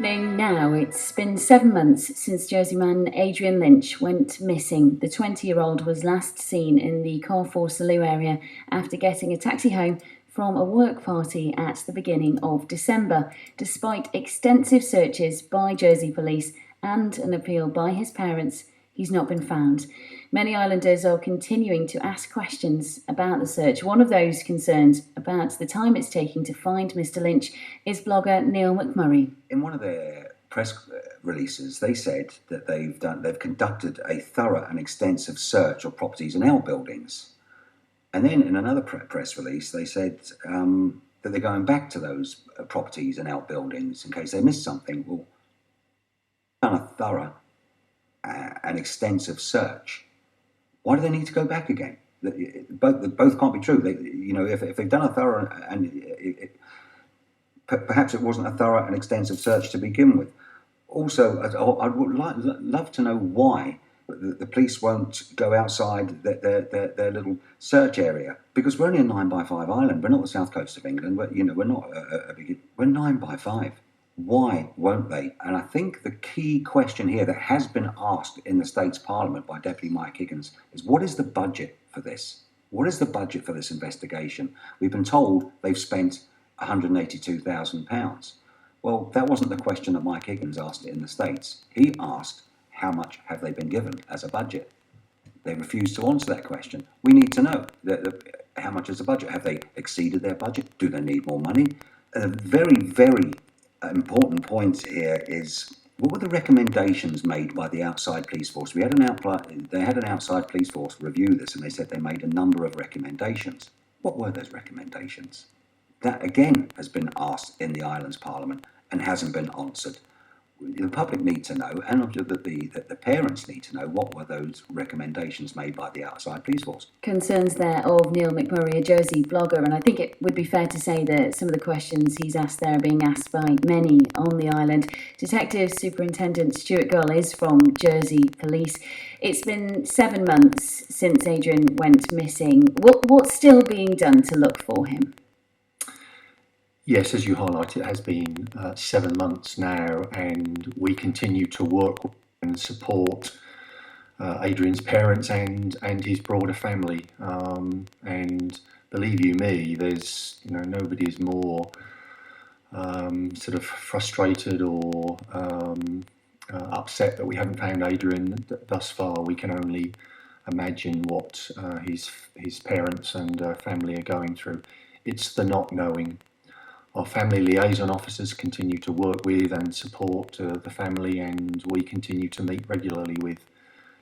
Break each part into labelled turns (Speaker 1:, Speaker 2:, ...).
Speaker 1: Now, it's been 7 months since Jersey man Adrian Lynch went missing. The 20-year-old was last seen in the Carrefour Salou area after getting a taxi home from a work party at the beginning of December. Despite extensive searches by Jersey police and an appeal by his parents, he's not been found. Many islanders are continuing to ask questions about the search. One of those concerned about the time it's taking to find Mr. Lynch is blogger Neil McMurray.
Speaker 2: In one of their press releases, they said that they've conducted a thorough and extensive search of properties and outbuildings. And then in another press release, they said that they're going back to those properties and outbuildings in case they missed something. Well, done a thorough and extensive search. Why do they need to go back again? Both can't be true. If they've done a thorough and perhaps it wasn't a thorough and extensive search to begin with. Also, I would love to know why the police won't go outside their little search area, because we're only a 9x5 island. We're not the south coast of England. We're not we're 9x5. Why won't they? And I think the key question here that has been asked in the States Parliament by Deputy Mike Higgins is, what is the budget for this? What is the budget for this investigation? We've been told they've spent £182,000. Well, that wasn't the question that Mike Higgins asked in the States. He asked, how much have they been given as a budget? They refused to answer that question. We need to know how much is the budget. Have they exceeded their budget? Do they need more money? A very, very important point here is, what were the recommendations made by the outside police force? They had an outside police force review this, and they said they made a number of recommendations. What were those recommendations? That again has been asked in the island's parliament and hasn't been answered. The public need to know, and the parents need to know, what were those recommendations made by the outside police force.
Speaker 1: Concerns there of Neil McMurray, a Jersey blogger, and I think it would be fair to say that some of the questions he's asked there are being asked by many on the island. Detective Superintendent Stuart Gull is from Jersey Police. It's been 7 months since Adrian went missing. What's still being done to look for him?
Speaker 3: Yes, as you highlight, it has been 7 months now, and we continue to work and support Adrian's parents and his broader family. And believe you me, there's nobody is more sort of frustrated or upset that we haven't found Adrian thus far. We can only imagine what his parents and family are going through. It's the not knowing. Our family liaison officers continue to work with and support the family, and we continue to meet regularly with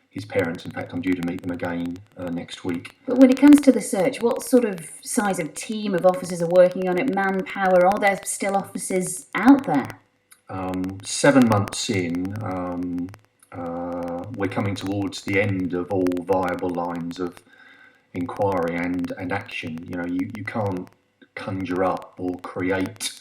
Speaker 3: his parents. In fact, I'm due to meet them again next week.
Speaker 1: But when it comes to the search, what sort of size of team of officers are working on it? Manpower? Are there still officers out there?
Speaker 3: 7 months in, we're coming towards the end of all viable lines of inquiry and action. You can't conjure up or create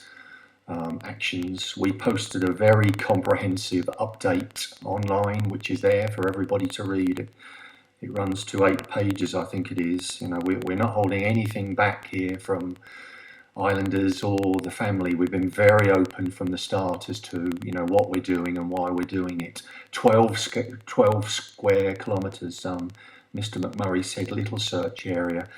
Speaker 3: actions. We posted a very comprehensive update online, which is there for everybody to read. It runs to 8 pages, I think it is. We're not holding anything back here from islanders or the family. We've been very open from the start as to what we're doing and why we're doing it. 12 square kilometres, Mr. McMurray said, little search area.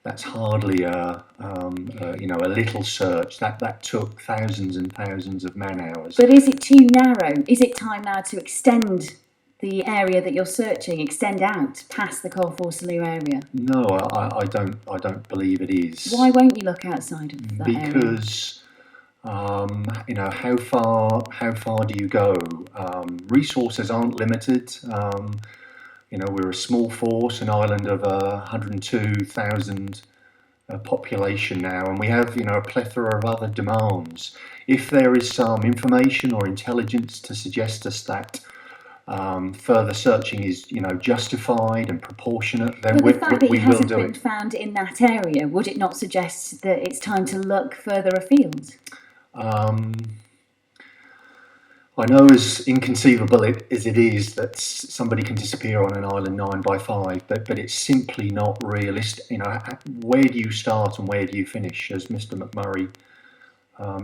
Speaker 3: That's hardly a little search. That took thousands and thousands of man hours.
Speaker 1: But is it too narrow? Is it time now to extend the area that you're searching, extend out past the Carrefour Salou area?
Speaker 3: No, I don't believe it is.
Speaker 1: Why won't you look outside of that area?
Speaker 3: Because how far do you go? Resources aren't limited. We're a small force, an island of 102,000 population now, and we have, a plethora of other demands. If there is some information or intelligence to suggest us that further searching is, justified and proportionate, then
Speaker 1: but the fact that
Speaker 3: we
Speaker 1: he
Speaker 3: will
Speaker 1: hasn't
Speaker 3: do
Speaker 1: been
Speaker 3: it.
Speaker 1: found in that area, would it not suggest that it's time to look further afield?
Speaker 3: I know, as inconceivable as it is that somebody can disappear on an island 9x5, but it's simply not realistic. Where do you start and where do you finish? As Mr. McMurray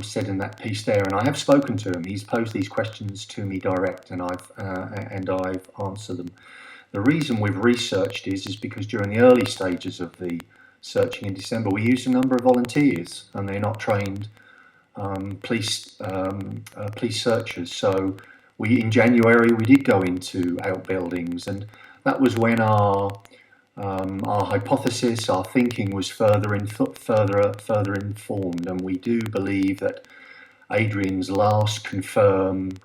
Speaker 3: said in that piece there, and I have spoken to him. He's posed these questions to me direct, and I've answered them. The reason we've researched is because during the early stages of the searching in December, we used a number of volunteers, and they're not trained police searchers. So in January we did go into outbuildings, and that was when our hypothesis, our thinking was further informed, and we do believe that Adrian's last confirmed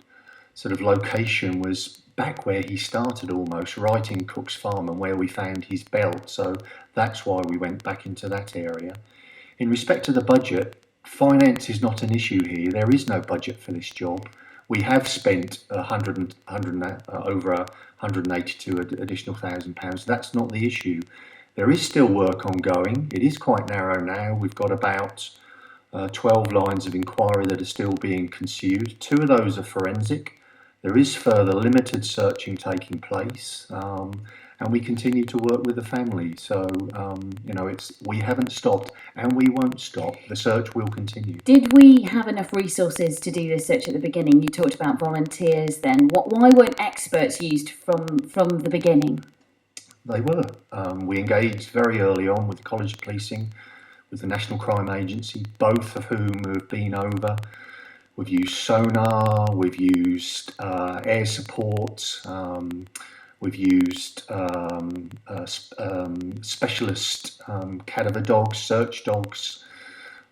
Speaker 3: sort of location was back where he started, almost right in Cook's Farm, and where we found his belt. So that's why we went back into that area. In respect to the budget, finance is not an issue here. There is no budget for this job. We have spent over 182 additional £1,000. That's not the issue. There is still work ongoing. It is quite narrow now. We've got about 12 lines of inquiry that are still being pursued. 2 of those are forensic. There is further limited searching taking place, and we continue to work with the family. So, we haven't stopped, and we won't stop. The search will continue.
Speaker 1: Did we have enough resources to do this search at the beginning? You talked about volunteers then. Why weren't experts used from the beginning?
Speaker 3: They were. We engaged very early on with the College of Policing, with the National Crime Agency, both of whom have been over. We've used sonar, we've used air support, we've used specialist cadaver dogs, search dogs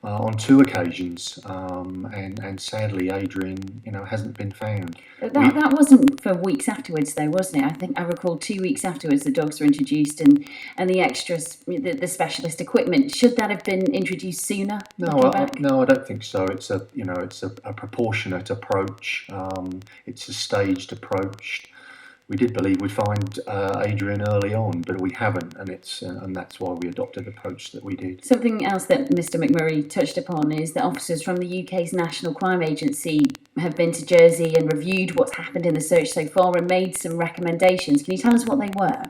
Speaker 3: on 2 occasions, and sadly Adrian, hasn't been found.
Speaker 1: That wasn't for weeks afterwards though, wasn't it? I think I recall 2 weeks afterwards the dogs were introduced, and the extras, the specialist equipment. Should that have been introduced sooner?
Speaker 3: No, I don't think so. It's a proportionate approach. It's a staged approach. We did believe we'd find Adrian early on, but we haven't, and that's why we adopted the approach that we did.
Speaker 1: Something else that Mr McMurray touched upon is that officers from the UK's National Crime Agency have been to Jersey and reviewed what's happened in the search so far and made some recommendations. Can you tell us what they were?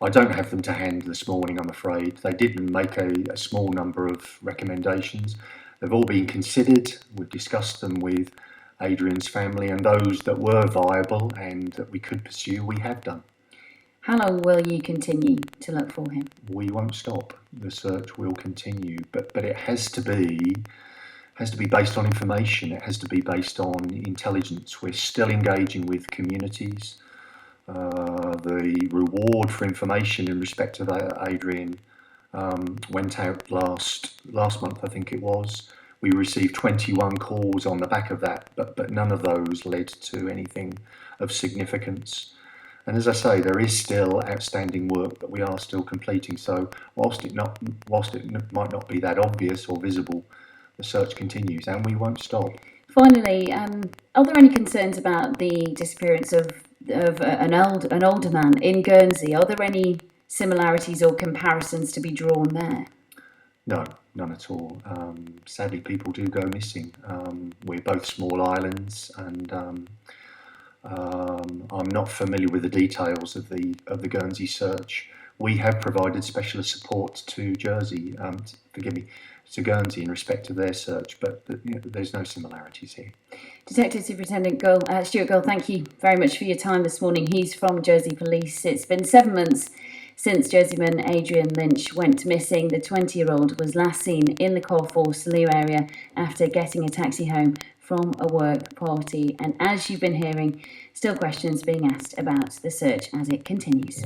Speaker 3: I don't have them to hand this morning, I'm afraid. They did make a small number of recommendations. They've all been considered. We've discussed them with Adrian's family, and those that were viable and that we could pursue, we have done.
Speaker 1: How long will you continue to look for him?
Speaker 3: We won't stop. The search will continue, but it has to be based on information. It has to be based on intelligence. We're still engaging with communities. The reward for information in respect of Adrian went out last month, I think it was. We received 21 calls on the back of that, but none of those led to anything of significance. And as I say, there is still outstanding work that we are still completing. So whilst it might not be that obvious or visible, the search continues, and we won't stop.
Speaker 1: Finally, are there any concerns about the disappearance of an older man in Guernsey? Are there any similarities or comparisons to be drawn there?
Speaker 3: No, none at all. Sadly, people do go missing. We're both small islands, and I'm not familiar with the details of the Guernsey search. We have provided specialist support to Jersey, to Guernsey in respect to their search, but there's no similarities here.
Speaker 1: Detective Superintendent Stuart Gold, thank you very much for your time this morning. He's from Jersey Police. It's been 7 months since Jerseyman Adrian Lynch went missing. The 20-year-old was last seen in the Carrefour Salou area after getting a taxi home from a work party. And as you've been hearing, still questions being asked about the search as it continues.